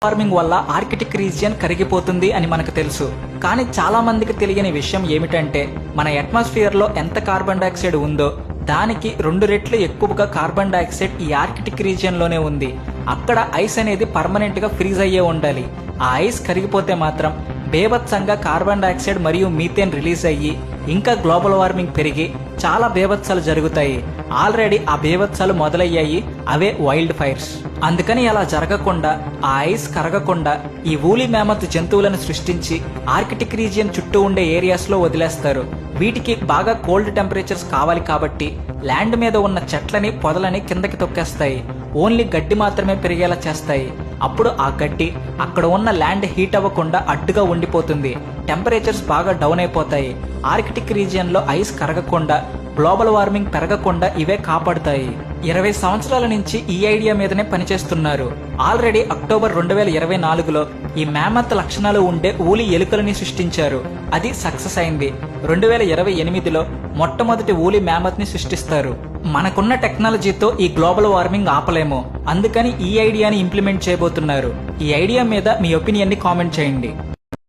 Warming వల్ల Arctic region కరిగిపోతుంది అని మనకు తెలుసు. కానీ చాలా మందికి తెలియని విషయం ఏమిటంటే మన అట్మాస్ఫియర్ లో ఎంత కార్బన్ డైఆక్సైడ్ ఉందో దానికి 2 రెట్లు ఎక్కువగా కార్బన్ డైఆక్సైడ్ ఈ ఆర్కిటిక్ రీజియన్ లోనే ఉంది. అక్కడ ఐస్ అనేది పర్మనెంట్ గా ఫ్రీజ్ అయ్యే ఉండాలి. ఆ ఐస్ కరిగిపోతే మాత్రం బేభత్సంగా కార్బన్ డైఆక్సైడ్ మరియు మీథేన్ రిలీజ్ అయ్యి ఇంకా గ్లోబల్ వార్మింగ్ పెరిగి చాలా బేభత్సాలు జరుగుతాయి. ఆల్రెడీ ఆ బేభత్సాలు మొదలయ్యాయి, అవే వైల్డ్ ఫైర్స్. అందుకని అలా జరగకుండా, ఆ ఐస్ కరగకుండా ఈ వూలీ మ్యామత్ జంతువులను సృష్టించి ఆర్కిటిక్ రీజియన్ చుట్టూ ఉండే ఏరియాస్ లో వదిలేస్తారు. వీటికి బాగా కోల్డ్ టెంపరేచర్స్ కావాలి కాబట్టి ల్యాండ్ మీద ఉన్న చెట్లని పొదలని కిందకి తొక్కేస్తాయి. ఓన్లీ గడ్డి మాత్రమే పెరిగేలా చేస్తాయి. అప్పుడు ఆ గడ్డి అక్కడ ఉన్న ల్యాండ్ హీట్ అవ్వకుండా అడ్డుగా ఉండిపోతుంది. టెంపరేచర్స్ బాగా డౌన్ అయిపోతాయి. ఆర్కిటిక్ రీజియన్ లో ఐస్ కరగకుండా, గ్లోబల్ వార్మింగ్ పెరగకుండా ఇవే కాపాడుతాయి. 20 సంవత్సరాల నుంచి ఈ ఐడియా మీదనే పనిచేస్తున్నారు. ఆల్రెడీ అక్టోబర్ 2024లో ఈ మ్యామత్ లక్షణాలు ఉండే ఊలి ఎలుకలని సృష్టించారు. అది సక్సెస్ అయింది. 2028లో మొట్టమొదటి ఊలి మ్యామత్ ని సృష్టిస్తారు. మనకున్న టెక్నాలజీతో ఈ గ్లోబల్ వార్మింగ్ ఆపలేము. అందుకని ఈ ఐడియాని ఇంప్లిమెంట్ చేయబోతున్నారు. ఈ ఐడియా మీద మీ ఒపీనియన్ ని కామెంట్ చేయండి.